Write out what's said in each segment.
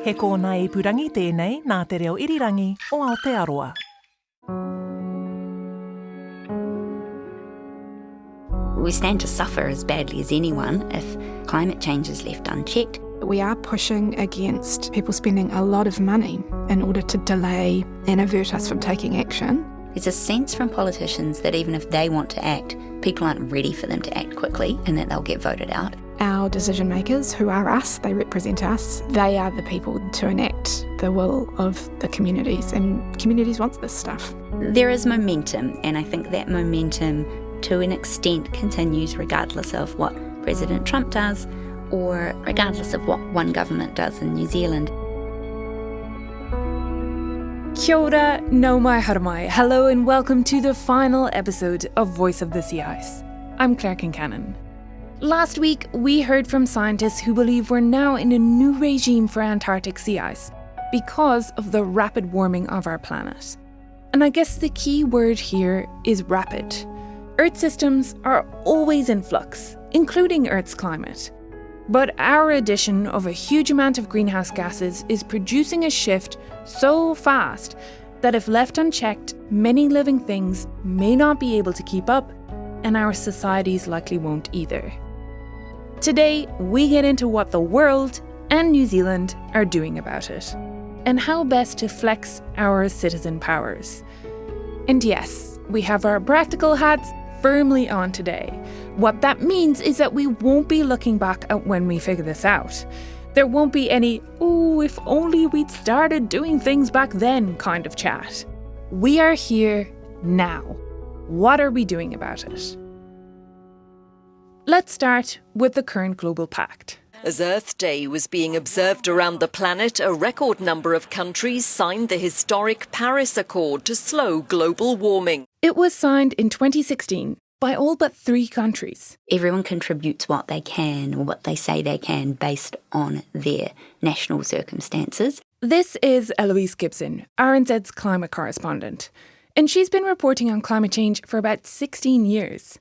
He kōna I purangi tēnei nā te reo irirangi o Aotearoa. We stand to suffer as badly as anyone if climate change is left unchecked. We are pushing against people spending a lot of money in order to delay and avert us from taking action. There's a sense from politicians that even if they want to act, people aren't ready for them to act quickly and that they'll get voted out. Our decision makers, who are us, they represent us, they are the people to enact the will of the communities, and communities want this stuff. There is momentum, and I think that momentum to an extent continues regardless of what President Trump does or regardless of what one government does in New Zealand. Kia ora, nau mai haere mai. Hello and welcome to the final episode of Voice of the Sea Ice. I'm Claire Kincannon. Last week, we heard from scientists who believe we're now in a new regime for Antarctic sea ice because of the rapid warming of our planet. And I guess the key word here is rapid. Earth systems are always in flux, including Earth's climate. But our addition of a huge amount of greenhouse gases is producing a shift so fast that if left unchecked, many living things may not be able to keep up, and our societies likely won't either. Today, we get into what the world and New Zealand are doing about it, and how best to flex our citizen powers. And yes, we have our practical hats firmly on today. What that means is that we won't be looking back at when we figure this out. There won't be any, "ooh, if only we'd started doing things back then" kind of chat. We are here now. What are we doing about it? Let's start with the current global pact. As Earth Day was being observed around the planet, a record number of countries signed the historic Paris Accord to slow global warming. It was signed in 2016 by all but 3 countries. Everyone contributes what they can or what they say they can based on their national circumstances. This is Eloise Gibson, RNZ's climate correspondent, and she's been reporting on climate change for about 16 years.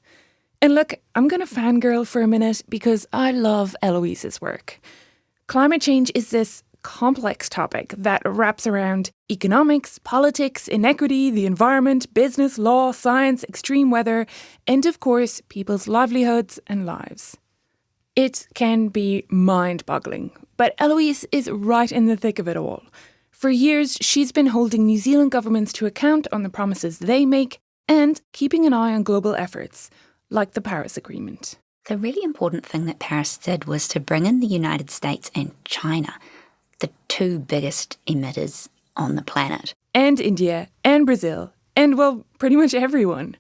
And look, I'm going to fangirl for a minute because I love Eloise's work. Climate change is this complex topic that wraps around economics, politics, inequity, the environment, business, law, science, extreme weather, and of course, people's livelihoods and lives. It can be mind-boggling, but Eloise is right in the thick of it all. For years, she's been holding New Zealand governments to account on the promises they make and keeping an eye on global efforts, like the Paris Agreement. The really important thing that Paris did was to bring in the United States and China, the 2 biggest emitters on the planet. And India, and Brazil, and well, pretty much everyone.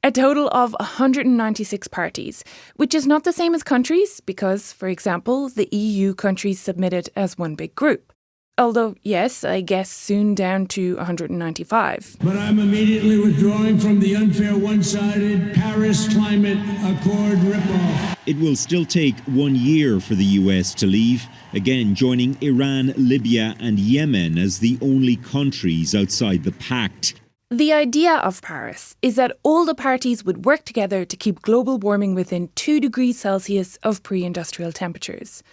A total of 196 parties, which is not the same as countries because, for example, the EU countries submitted as one big group. Although, yes, I guess soon down to 195. But I'm immediately withdrawing from the unfair one-sided Paris Climate Accord ripoff. It will still take 1 year for the US to leave, again joining Iran, Libya and Yemen as the only countries outside the pact. The idea of Paris is that all the parties would work together to keep global warming within 2 degrees Celsius of pre-industrial temperatures.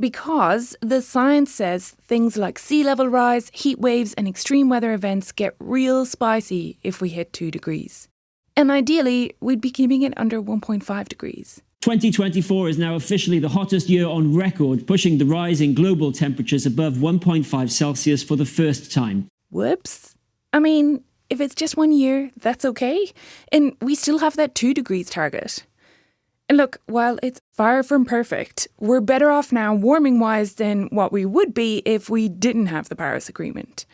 Because the science says things like sea level rise, heat waves and extreme weather events get real spicy if we hit 2 degrees. And ideally, we'd be keeping it under 1.5 degrees. 2024 is now officially the hottest year on record, pushing the rise in global temperatures above 1.5 Celsius for the first time. Whoops. I mean, if it's just 1 year, that's okay. And we still have that 2 degrees target. And look, while it's far from perfect, we're better off now warming-wise than what we would be if we didn't have the Paris Agreement.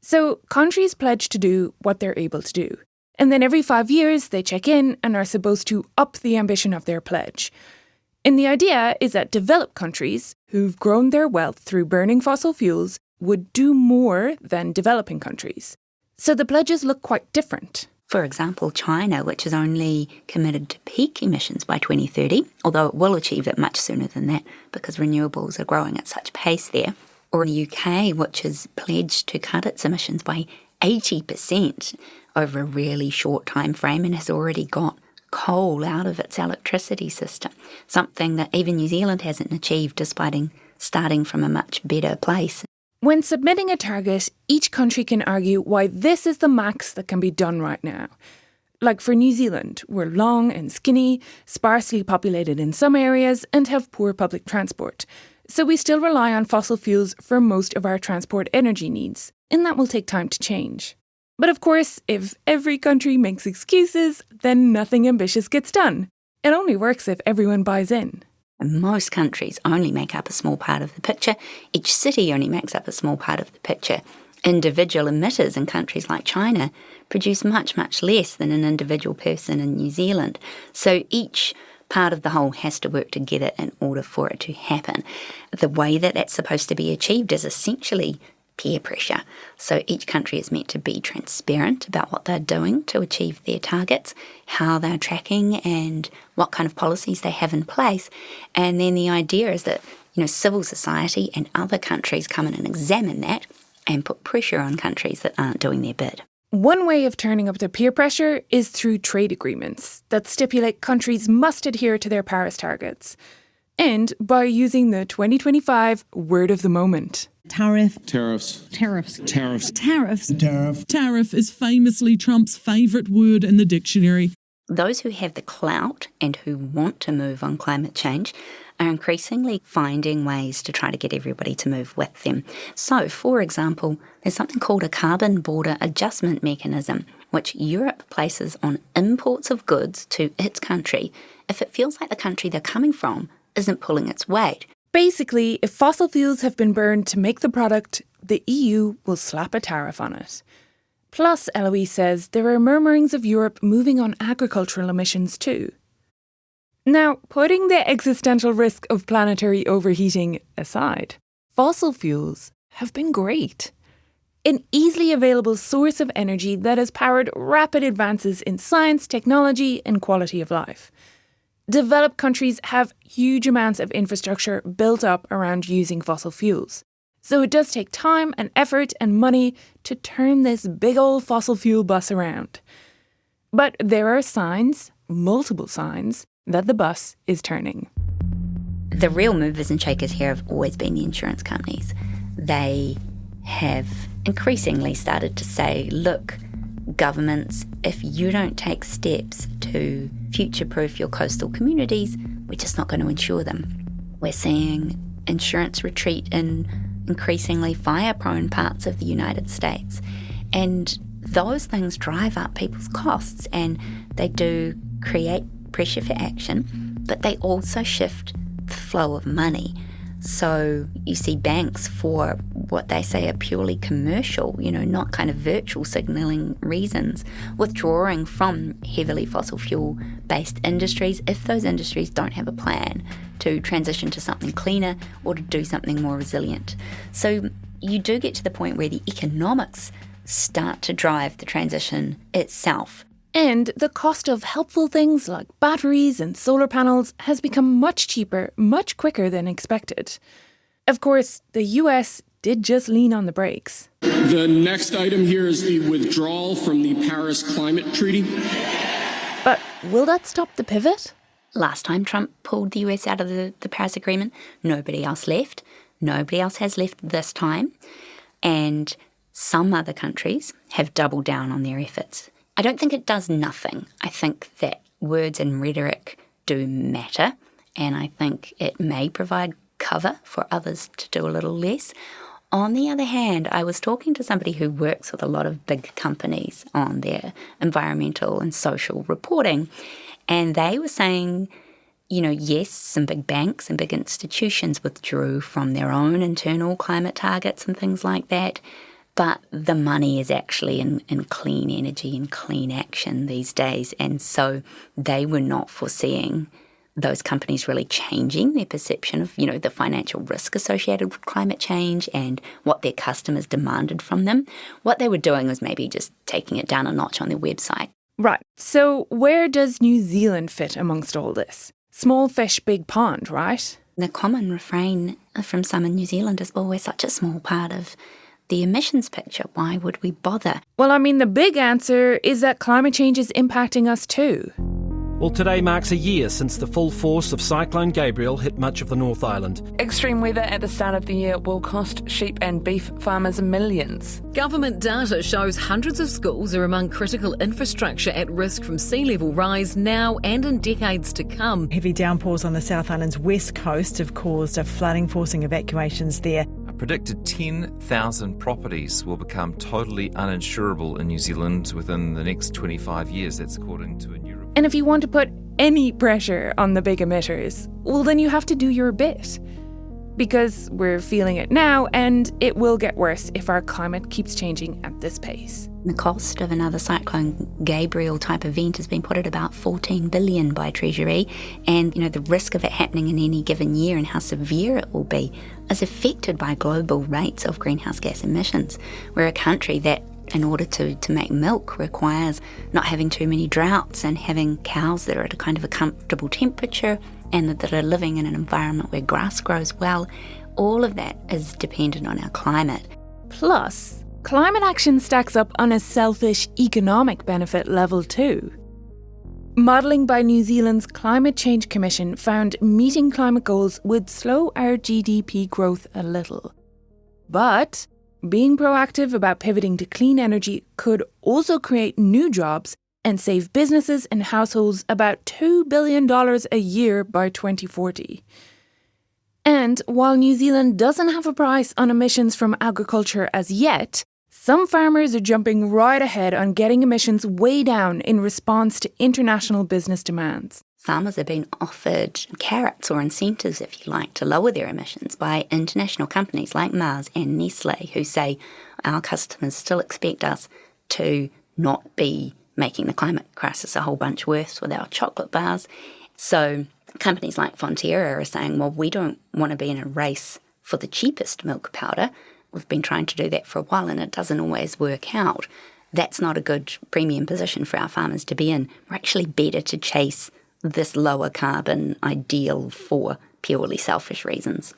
So countries pledge to do what they're able to do. And then every 5 years, they check in and are supposed to up the ambition of their pledge. And the idea is that developed countries, who've grown their wealth through burning fossil fuels, would do more than developing countries. So the pledges look quite different. For example, China, which is only committed to peak emissions by 2030, although it will achieve it much sooner than that because renewables are growing at such pace there. Or the UK, which has pledged to cut its emissions by 80% over a really short time frame and has already got coal out of its electricity system, something that even New Zealand hasn't achieved despite starting from a much better place. When submitting a target, each country can argue why this is the max that can be done right now. Like for New Zealand, we're long and skinny, sparsely populated in some areas, and have poor public transport. So we still rely on fossil fuels for most of our transport energy needs, and that will take time to change. But of course, if every country makes excuses, then nothing ambitious gets done. It only works if everyone buys in. Most countries only make up a small part of the picture. Each city only makes up a small part of the picture. Individual emitters in countries like China produce much, much less than an individual person in New Zealand. So each part of the whole has to work together in order for it to happen. The way that that's supposed to be achieved is essentially peer pressure. So each country is meant to be transparent about what they're doing to achieve their targets, how they're tracking and what kind of policies they have in place. And then the idea is that, civil society and other countries come in and examine that and put pressure on countries that aren't doing their bit. One way of turning up the peer pressure is through trade agreements that stipulate countries must adhere to their Paris targets. And by using the 2025 word of the moment. Tariffs. Tariff is famously Trump's favourite word in the dictionary. Those who have the clout and who want to move on climate change are increasingly finding ways to try to get everybody to move with them. So, for example, there's something called a carbon border adjustment mechanism, which Europe places on imports of goods to its country if it feels like the country they're coming from isn't pulling its weight. Basically, if fossil fuels have been burned to make the product, the EU will slap a tariff on it. Plus, Eloise says there are murmurings of Europe moving on agricultural emissions too. Now, putting the existential risk of planetary overheating aside, fossil fuels have been great. An easily available source of energy that has powered rapid advances in science, technology, and quality of life. Developed countries have huge amounts of infrastructure built up around using fossil fuels. So it does take time and effort and money to turn this big old fossil fuel bus around. But there are signs, multiple signs, that the bus is turning. The real movers and shakers here have always been the insurance companies. They have increasingly started to say, look, governments, if you don't take steps to future-proof your coastal communities, we're just not going to insure them. We're seeing insurance retreat in increasingly fire-prone parts of the United States. And those things drive up people's costs and they do create pressure for action, but they also shift the flow of money. So you see banks for what they say are purely commercial, not kind of virtual signalling reasons, withdrawing from heavily fossil fuel-based industries if those industries don't have a plan to transition to something cleaner or to do something more resilient. So you do get to the point where the economics start to drive the transition itself. And the cost of helpful things like batteries and solar panels has become much cheaper, much quicker than expected. Of course, the US did just lean on the brakes. The next item here is the withdrawal from the Paris Climate Treaty. But will that stop the pivot? Last time Trump pulled the US out of the Paris Agreement, nobody else left. Nobody else has left this time. And some other countries have doubled down on their efforts. I don't think it does nothing. I think that words and rhetoric do matter, and I think it may provide cover for others to do a little less. On the other hand, I was talking to somebody who works with a lot of big companies on their environmental and social reporting, and they were saying, yes, some big banks and big institutions withdrew from their own internal climate targets and things like that. But the money is actually in clean energy and clean action these days. And so they were not foreseeing those companies really changing their perception of, the financial risk associated with climate change and what their customers demanded from them. What they were doing was maybe just taking it down a notch on their website. Right. So where does New Zealand fit amongst all this? Small fish, big pond, right? The common refrain from some in New Zealand is, we're such a small part of the emissions picture. Why would we bother? Well, the big answer is that climate change is impacting us too. Well, today marks a year since the full force of Cyclone Gabriel hit much of the North Island. Extreme weather at the start of the year will cost sheep and beef farmers millions. Government data shows hundreds of schools are among critical infrastructure at risk from sea level rise now and in decades to come. Heavy downpours on the South Island's west coast have caused a flooding, forcing evacuations there. A predicted 10,000 properties will become totally uninsurable in New Zealand within the next 25 years. That's according to a new report. And if you want to put any pressure on the big emitters, well, then you have to do your bit. Because we're feeling it now, and it will get worse if our climate keeps changing at this pace. The cost of another Cyclone Gabriel type event has been put at about $14 billion by Treasury, and the risk of it happening in any given year and how severe it will be is affected by global rates of greenhouse gas emissions. We're a country that, in order to make milk, requires not having too many droughts and having cows that are at a kind of a comfortable temperature and that are living in an environment where grass grows well. All of that is dependent on our climate. Plus, climate action stacks up on a selfish economic benefit level too. Modelling by New Zealand's Climate Change Commission found meeting climate goals would slow our GDP growth a little. But being proactive about pivoting to clean energy could also create new jobs and save businesses and households about $2 billion a year by 2040. And while New Zealand doesn't have a price on emissions from agriculture as yet, some farmers are jumping right ahead on getting emissions way down in response to international business demands. Farmers have been offered carrots or incentives, if you like, to lower their emissions by international companies like Mars and Nestle, who say our customers still expect us to not be making the climate crisis a whole bunch worse with our chocolate bars. So companies like Fonterra are saying, well, we don't want to be in a race for the cheapest milk powder. We've been trying to do that for a while and it doesn't always work out. That's not a good premium position for our farmers to be in. We're actually better to chase this lower carbon ideal for purely selfish reasons.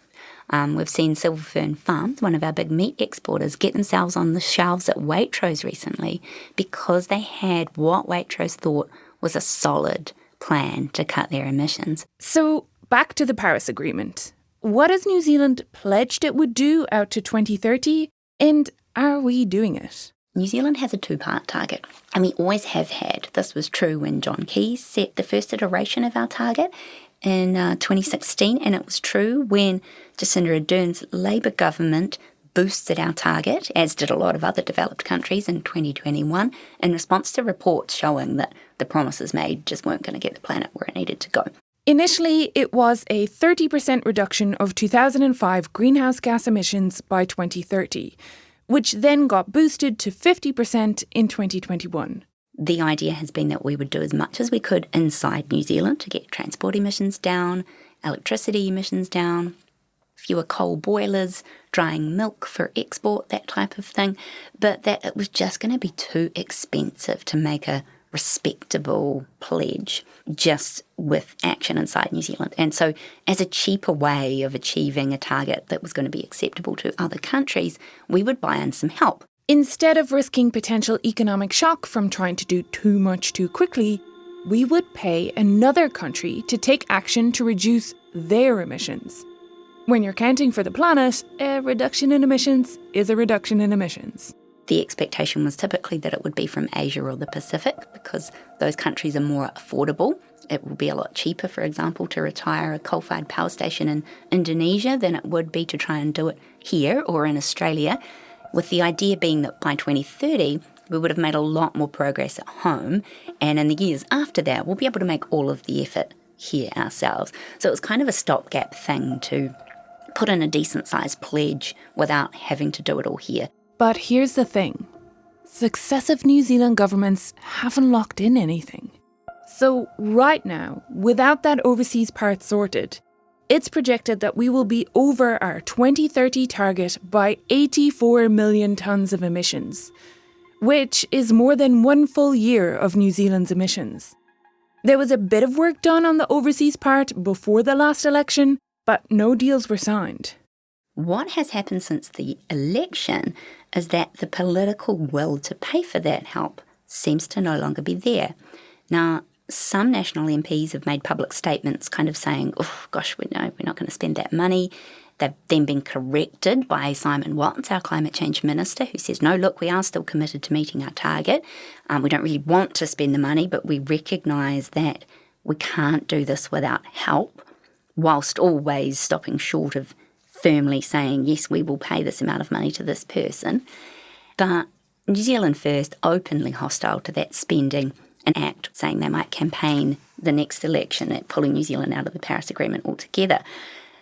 We've seen Silver Fern Farms, one of our big meat exporters, get themselves on the shelves at Waitrose recently because they had what Waitrose thought was a solid plan to cut their emissions. So back to the Paris Agreement. What has New Zealand pledged it would do out to 2030? And are we doing it? New Zealand has a two-part target, and we always have had. This was true when John Keyes set the first iteration of our target in 2016, and it was true when Jacinda Ardern's Labour government boosted our target, as did a lot of other developed countries in 2021, in response to reports showing that the promises made just weren't going to get the planet where it needed to go. Initially, it was a 30% reduction of 2005 greenhouse gas emissions by 2030, which then got boosted to 50% in 2021. The idea has been that we would do as much as we could inside New Zealand to get transport emissions down, electricity emissions down, fewer coal boilers, drying milk for export, that type of thing, but that it was just going to be too expensive to make a respectable pledge just with action inside New Zealand. And so as a cheaper way of achieving a target that was going to be acceptable to other countries, we would buy in some help. Instead of risking potential economic shock from trying to do too much too quickly, we would pay another country to take action to reduce their emissions. When you're counting for the planet, a reduction in emissions is a reduction in emissions. The expectation was typically that it would be from Asia or the Pacific because those countries are more affordable. It will be a lot cheaper, for example, to retire a coal-fired power station in Indonesia than it would be to try and do it here or in Australia, with the idea being that by 2030, we would have made a lot more progress at home, and in the years after that, we'll be able to make all of the effort here ourselves. So it was kind of a stopgap thing to put in a decent-sized pledge without having to do it all here. But here's the thing. Successive New Zealand governments haven't locked in anything. So right now, without that overseas part sorted, it's projected that we will be over our 2030 target by 84 million tonnes of emissions, which is more than 1 full year of New Zealand's emissions. There was a bit of work done on the overseas part before the last election, but no deals were signed. What has happened since the election is that the political will to pay for that help seems to no longer be there. Now, Some national MPs have made public statements kind of saying, oh, gosh, we're not going to spend that money. They've then been corrected by Simon Watts, our climate change minister, who says, no, look, we are still committed to meeting our target. We don't really want to spend the money, but we recognise that we can't do this without help, whilst always stopping short of firmly saying, yes, we will pay this amount of money to this person. But New Zealand First, openly hostile to that spending, an act saying they might campaign the next election at pulling New Zealand out of the Paris Agreement altogether.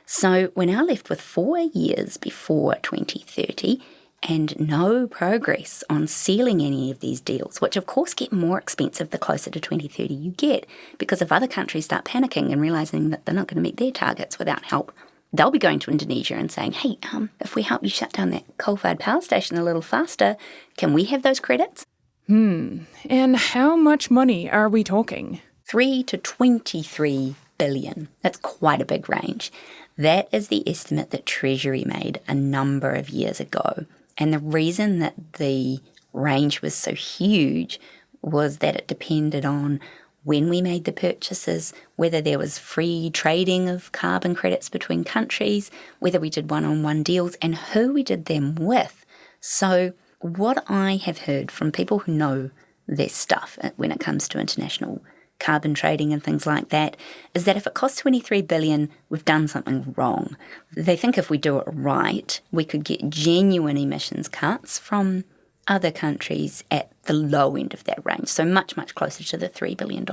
So we're now left with 4 years before 2030 and no progress on sealing any of these deals, which of course get more expensive the closer to 2030 you get, because if other countries start panicking and realising that they're not going to meet their targets without help, they'll be going to Indonesia and saying, hey, if we help you shut down that coal-fired power station a little faster, can we have those credits? And how much money are we talking? 3 to 23 billion. That's quite a big range. That is the estimate that Treasury made a number of years ago. And the reason that the range was so huge was that it depended on when we made the purchases, whether there was free trading of carbon credits between countries, whether we did one-on-one deals, and who we did them with. So what I have heard from people who know their stuff when it comes to international carbon trading and things like that is that if it costs 23 billion, we've done something wrong. They think if we do it right, we could get genuine emissions cuts from other countries at the low end of that range, so much, much closer to the $3 billion.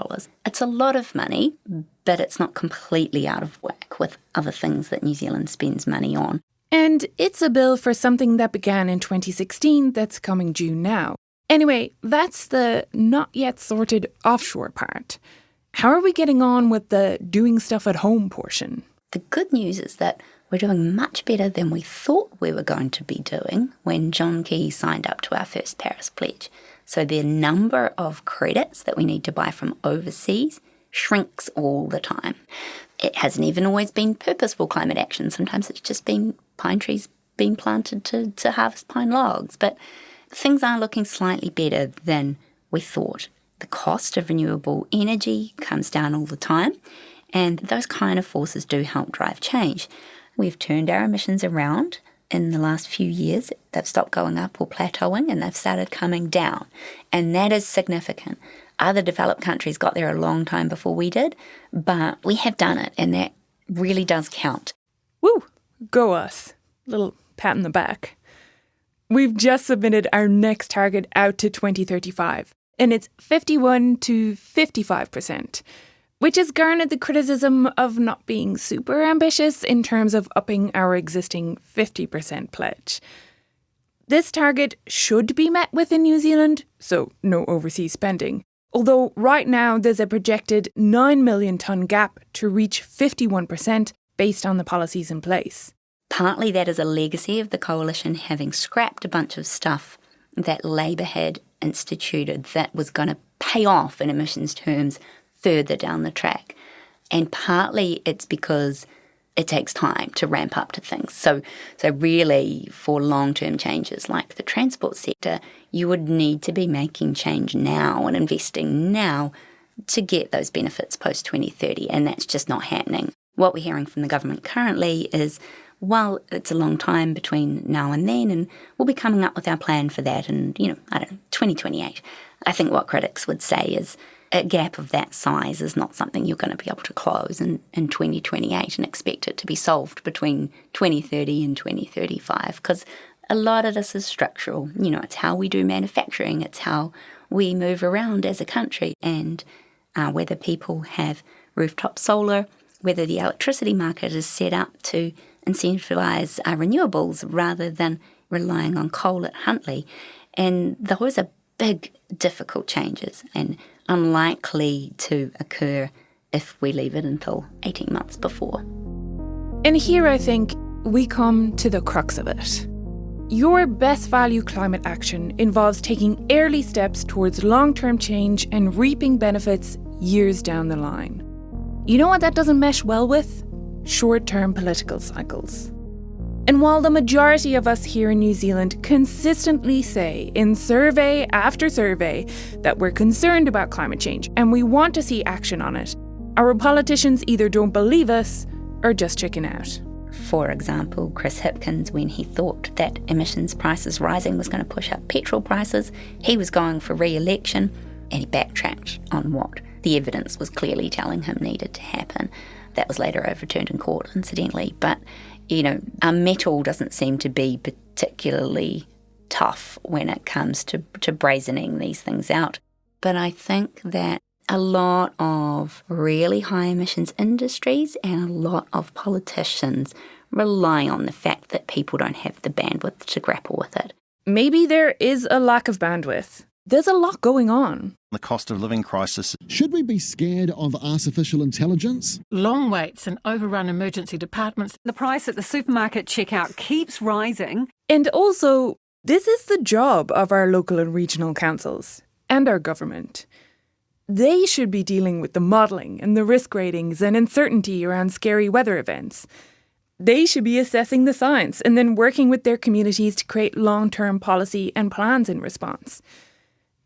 It's a lot of money, but it's not completely out of whack with other things that New Zealand spends money on. And it's a bill for something that began in 2016 that's coming due now. Anyway, that's the not yet sorted offshore part. How are we getting on with the doing stuff at home portion? The good news is that we're doing much better than we thought we were going to be doing when John Key signed up to our first Paris pledge. So the number of credits that we need to buy from overseas shrinks all the time. It hasn't even always been purposeful climate action. Sometimes it's just been pine trees being planted to harvest pine logs. But things are looking slightly better than we thought. The cost of renewable energy comes down all the time, and those kind of forces do help drive change. We've turned our emissions around in the last few years. They've stopped going up or plateauing, and they've started coming down, and that is significant. Other developed countries got there a long time before we did, but we have done it, and that really does count. Woo! Go us. Little pat on the back. We've just submitted our next target out to 2035, and it's 51 to 55%, which has garnered the criticism of not being super ambitious in terms of upping our existing 50% pledge. This target should be met within New Zealand, so no overseas spending. Although right now there's a projected 9 million tonne gap to reach 51% based on the policies in place. Partly that is a legacy of the coalition having scrapped a bunch of stuff that Labour had instituted that was going to pay off in emissions terms further down the track. And partly it's because it takes time to ramp up to things. So really for long-term changes like the transport sector, you would need to be making change now and investing now to get those benefits post-2030, and that's just not happening. What we're hearing from the government currently is, well, it's a long time between now and then, and we'll be coming up with our plan for that in, 2028. I think what critics would say is a gap of that size is not something you're going to be able to close in 2028 and expect it to be solved between 2030 and 2035, because a lot of this is structural. It's how we do manufacturing, it's how we move around as a country, and whether people have rooftop solar, whether the electricity market is set up to incentivise renewables rather than relying on coal at Huntly. And those are big, difficult changes and unlikely to occur if we leave it until 18 months before. And here I think we come to the crux of it. Your best value climate action involves taking early steps towards long-term change and reaping benefits years down the line. You know what that doesn't mesh well with? Short-term political cycles. And while the majority of us here in New Zealand consistently say in survey after survey that we're concerned about climate change and we want to see action on it, our politicians either don't believe us or just chicken out. For example, Chris Hipkins, when he thought that emissions prices rising was going to push up petrol prices, he was going for re-election and he backtracked on what the evidence was clearly telling him needed to happen. That was later overturned in court, incidentally. But, our metal doesn't seem to be particularly tough when it comes to brazening these things out. But I think that a lot of really high emissions industries and a lot of politicians rely on the fact that people don't have the bandwidth to grapple with it. Maybe there is a lack of bandwidth. There's a lot going on. The cost of living crisis. Should we be scared of artificial intelligence? Long waits and overrun emergency departments. The price at the supermarket checkout keeps rising. And also, this is the job of our local and regional councils and our government. They should be dealing with the modelling and the risk ratings and uncertainty around scary weather events. They should be assessing the science and then working with their communities to create long-term policy and plans in response.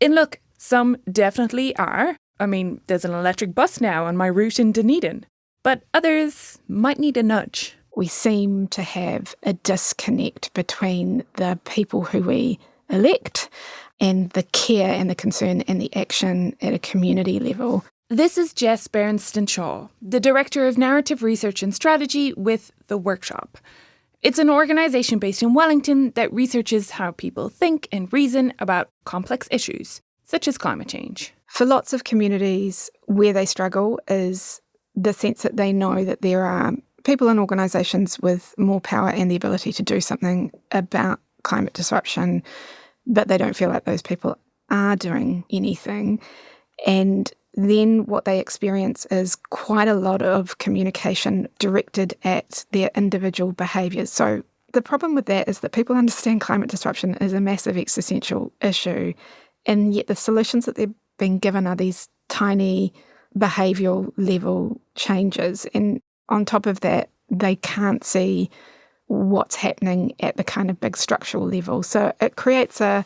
And look, some definitely are. I mean, there's an electric bus now on my route in Dunedin. But others might need a nudge. We seem to have a disconnect between the people who we elect and the care and the concern and the action at a community level. This is Jess Berenston-Shaw, the Director of Narrative Research and Strategy with The Workshop. It's an organisation based in Wellington that researches how people think and reason about complex issues, such as climate change. For lots of communities, where they struggle is the sense that they know that there are people and organisations with more power and the ability to do something about climate disruption, but they don't feel like those people are doing anything. And then what they experience is quite a lot of communication directed at their individual behaviours. So the problem with that is that people understand climate disruption is a massive existential issue, and yet the solutions that they're being given are these tiny behavioural level changes. And on top of that, they can't see what's happening at the kind of big structural level. So it creates a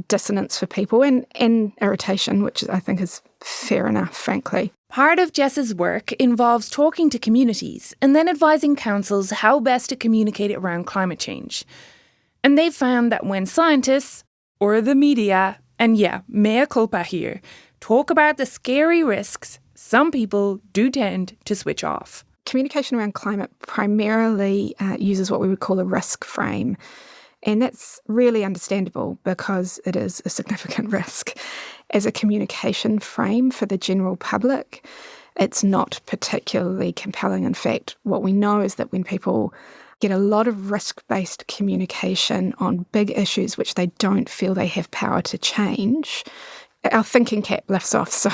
dissonance for people and irritation, which I think is fair enough, frankly. Part of Jess's work involves talking to communities and then advising councils how best to communicate around climate change. And they've found that when scientists, or the media, and mea culpa here, talk about the scary risks, some people do tend to switch off. Communication around climate primarily uses what we would call a risk frame. And that's really understandable because it is a significant risk. As a communication frame for the general public, it's not particularly compelling. In fact, what we know is that when people get a lot of risk-based communication on big issues which they don't feel they have power to change, our thinking cap lifts off. So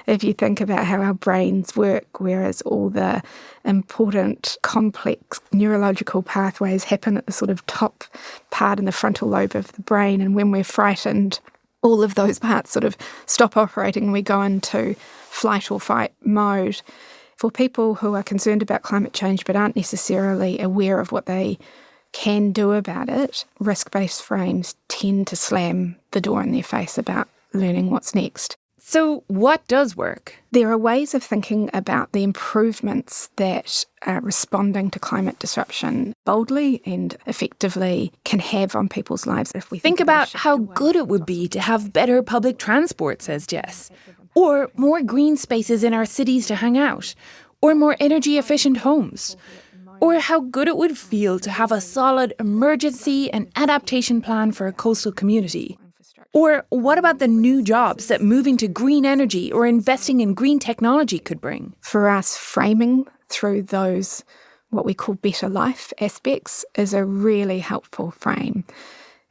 if you think about how our brains work, whereas all the important complex neurological pathways happen at the sort of top part in the frontal lobe of the brain, and when we're frightened, all of those parts sort of stop operating and we go into flight or fight mode. For people who are concerned about climate change but aren't necessarily aware of what they can do about it, risk-based frames tend to slam the door in their face about learning what's next. So what does work? There are ways of thinking about the improvements that responding to climate disruption boldly and effectively can have on people's lives. If we think about how good it would be to have better public transport, says Jess, or more green spaces in our cities to hang out, or more energy efficient homes, or how good it would feel to have a solid emergency and adaptation plan for a coastal community. Or what about the new jobs that moving to green energy or investing in green technology could bring? For us, framing through those what we call better life aspects is a really helpful frame.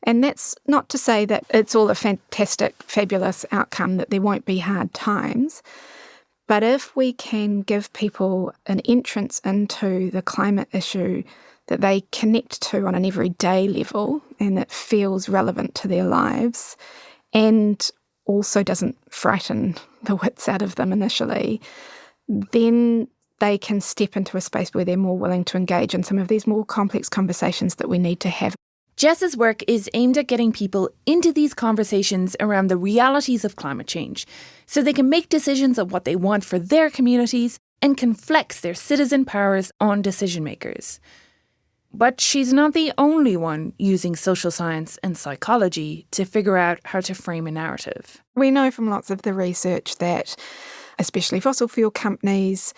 And that's not to say that it's all a fantastic, fabulous outcome, that there won't be hard times. But if we can give people an entrance into the climate issue that they connect to on an everyday level and that feels relevant to their lives and also doesn't frighten the wits out of them initially, then they can step into a space where they're more willing to engage in some of these more complex conversations that we need to have. Jess's work is aimed at getting people into these conversations around the realities of climate change, so they can make decisions of what they want for their communities and can flex their citizen powers on decision makers. But she's not the only one using social science and psychology to figure out how to frame a narrative. We know from lots of the research that especially fossil fuel companies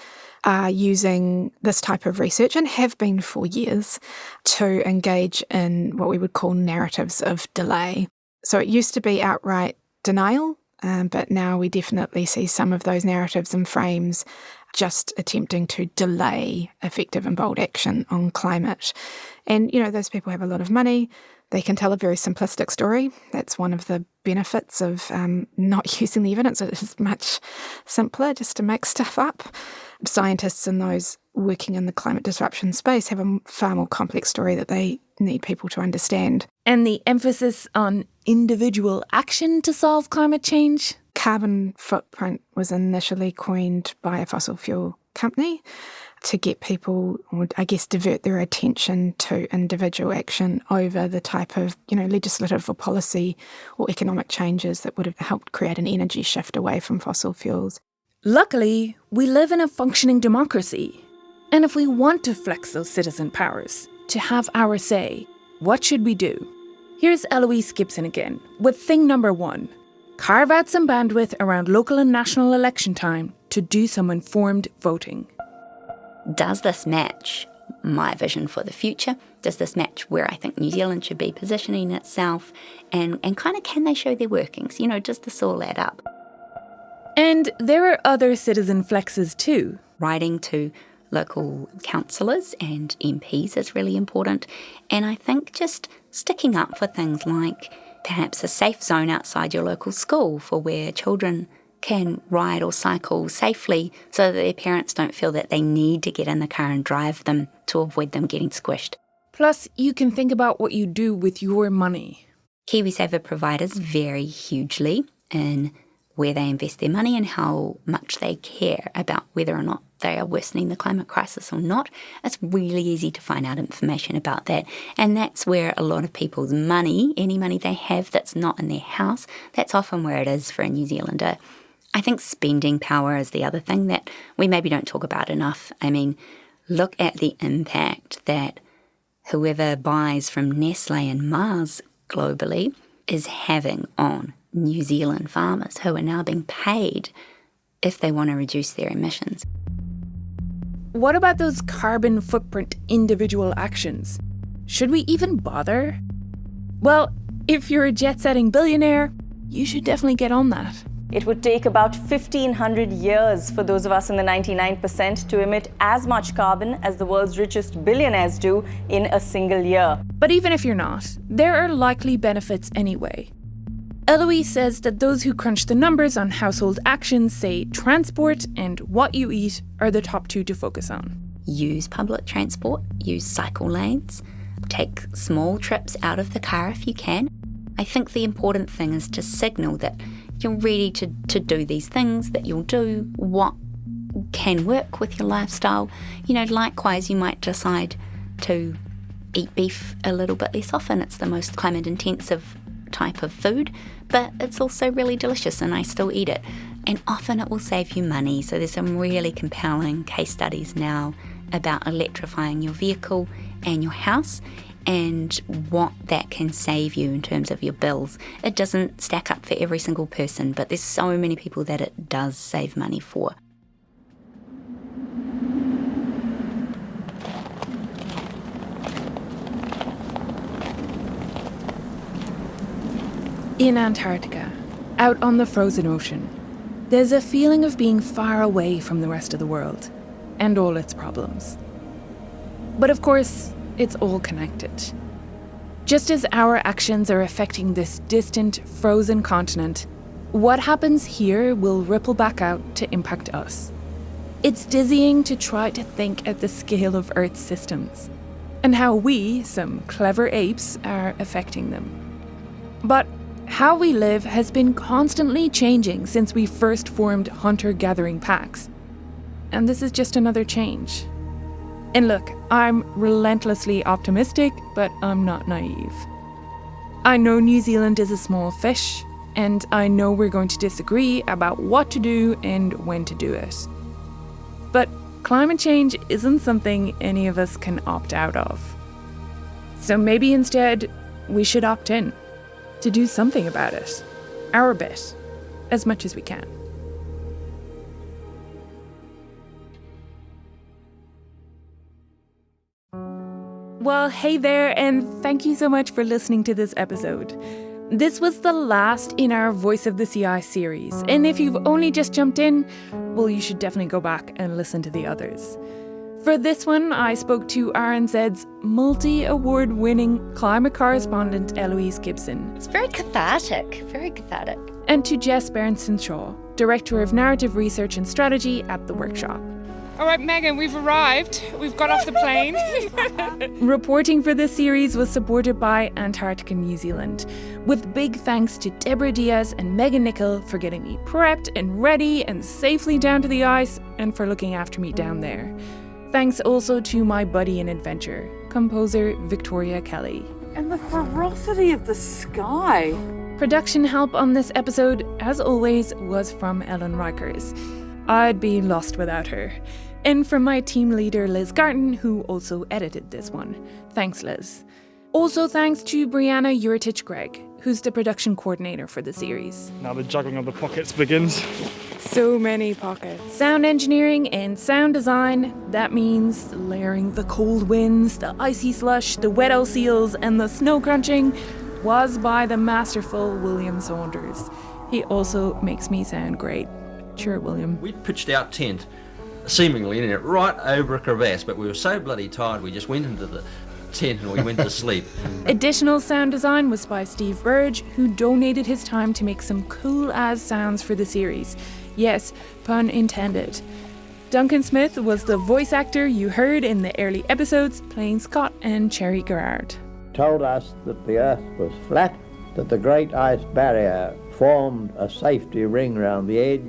are using this type of research, and have been for years, to engage in what we would call narratives of delay. So it used to be outright denial, but now we definitely see some of those narratives and frames just attempting to delay effective and bold action on climate. And, those people have a lot of money. They can tell a very simplistic story. That's one of the benefits of not using the evidence. It is much simpler just to make stuff up. Scientists and those working in the climate disruption space have a far more complex story that they need people to understand. And the emphasis on individual action to solve climate change? Carbon footprint was initially coined by a fossil fuel company to get people, or I guess divert their attention to individual action over the type of, legislative or policy or economic changes that would have helped create an energy shift away from fossil fuels. Luckily, we live in a functioning democracy. And if we want to flex those citizen powers, to have our say, what should we do? Here's Eloise Gibson again with thing number 1. Carve out some bandwidth around local and national election time to do some informed voting. Does this match my vision for the future? Does this match where I think New Zealand should be positioning itself? And kind of can they show their workings? Does this all add up? And there are other citizen flexes too. Writing to local councillors and MPs is really important. And I think just sticking up for things like perhaps a safe zone outside your local school for where children can ride or cycle safely so that their parents don't feel that they need to get in the car and drive them to avoid them getting squished. Plus, you can think about what you do with your money. KiwiSaver providers vary hugely in where they invest their money and how much they care about whether or not they are worsening the climate crisis or not. It's really easy to find out information about that. And that's where a lot of people's money, any money they have that's not in their house, that's often where it is for a New Zealander. I think spending power is the other thing that we maybe don't talk about enough. I mean, look at the impact that whoever buys from Nestle and Mars globally is having on New Zealand farmers who are now being paid if they want to reduce their emissions. What about those carbon footprint individual actions? Should we even bother? Well, if you're a jet-setting billionaire, you should definitely get on that. It would take about 1,500 years for those of us in the 99% to emit as much carbon as the world's richest billionaires do in a single year. But even if you're not, there are likely benefits anyway. Eloise says that those who crunch the numbers on household actions say transport and what you eat are the top 2 to focus on. Use public transport, use cycle lanes, take small trips out of the car if you can. I think the important thing is to signal that you're ready to do these things, that you'll do what can work with your lifestyle. Likewise, you might decide to eat beef a little bit less often. It's the most climate intensive type of food, but it's also really delicious and I still eat it. And often it will save you money. So there's some really compelling case studies now about electrifying your vehicle and your house and what that can save you in terms of your bills. It doesn't stack up for every single person, but there's so many people that it does save money for. In Antarctica, out on the frozen ocean, there's a feeling of being far away from the rest of the world and all its problems. But of course, it's all connected. Just as our actions are affecting this distant, frozen continent, what happens here will ripple back out to impact us. It's dizzying to try to think at the scale of Earth's systems and how we, some clever apes, are affecting them. But how we live has been constantly changing since we first formed hunter-gathering packs. and this is just another change. And look, I'm relentlessly optimistic, but I'm not naive. I know New Zealand is a small fish, and I know we're going to disagree about what to do and when to do it. But climate change isn't something any of us can opt out of. So maybe instead, we should opt in to do something about it, our bit, as much as we can. Well, hey there, and thank you so much for listening to this episode. This was the last in our Voice of the Sea Ice series, and if you've only just jumped in, well, you should definitely go back and listen to the others. For this one, I spoke to RNZ's multi-award-winning climate correspondent Eloise Gibson. It's very cathartic, very cathartic. And to Jess Berenston-Shaw, Director of Narrative Research and Strategy at the workshop. All right, Megan, we've arrived. We've got off the plane. Reporting for this series was supported by Antarctica New Zealand, with big thanks to Deborah Diaz and Megan Nicol for getting me prepped and ready and safely down to the ice and for looking after me down there. Thanks also to my buddy in adventure, composer Victoria Kelly. And the ferocity of the sky. Production help on this episode, as always, was from Ellen Rikers. I'd be lost without her. And from my team leader Liz Garton, who also edited this one. Thanks, Liz. Also thanks to Brianna Uritich-Gregg, who's the production coordinator for the series. Now the juggling of the pockets begins. So many pockets. Sound engineering and sound design, that means layering the cold winds, the icy slush, the wet seals, and the snow crunching, was by the masterful William Saunders. He also makes me sound great. Sure, William. We pitched our tent, seemingly in it, right over a crevasse, but we were so bloody tired we just went into the tent and we went to sleep. Additional sound design was by Steve Burge, who donated his time to make some cool-as sounds for the series. Yes, pun intended. Duncan Smith was the voice actor you heard in the early episodes, playing Scott and Cherry Garrard. Told us that the Earth was flat, that the Great Ice Barrier formed a safety ring around the edge,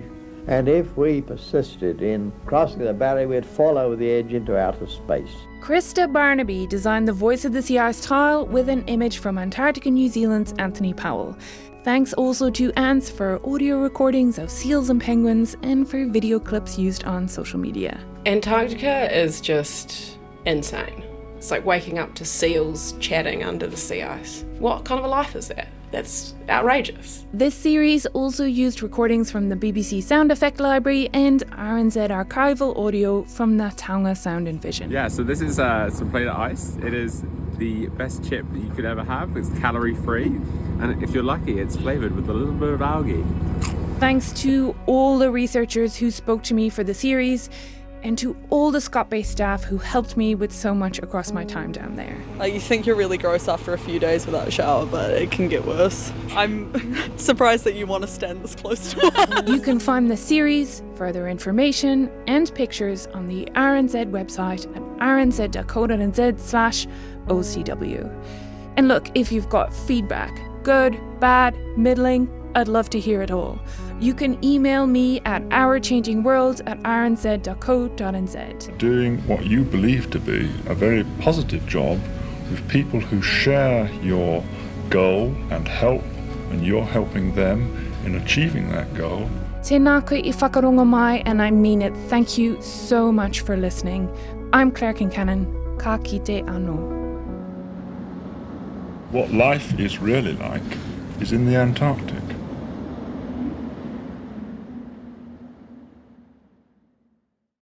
and if we persisted in crossing the barrier, we'd fall over the edge into outer space. Krista Barnaby designed the Voice of the Sea Ice tile with an image from Antarctica New Zealand's Anthony Powell. Thanks also to Ants for audio recordings of seals and penguins and for video clips used on social media. Antarctica is just insane. It's like waking up to seals chatting under the sea ice. What kind of a life is that? That's outrageous. This series also used recordings from the BBC Sound Effect Library and RNZ archival audio from the Taonga Sound and Vision. Yeah, so this is some Planet Ice. It is the best chip that you could ever have. It's calorie-free, and if you're lucky, it's flavoured with a little bit of algae. Thanks to all the researchers who spoke to me for the series, and to all the Scott-based staff who helped me with so much across my time down there. Like, you think you're really gross after a few days without a shower, but it can get worse. I'm surprised that you want to stand this close to us. You can find the series, further information, and pictures on the RNZ website at rnz.co.nz/OCW. And look, if you've got feedback, good, bad, middling, I'd love to hear it all. You can email me at ourchangingworld@rnz.co.nz. Doing what you believe to be a very positive job with people who share your goal and help, and you're helping them in achieving that goal. Tēnā koe I whakarongo mai, and I mean it. Thank you so much for listening. I'm Claire Kincannon. Ka kite anō. What life is really like is in the Antarctic.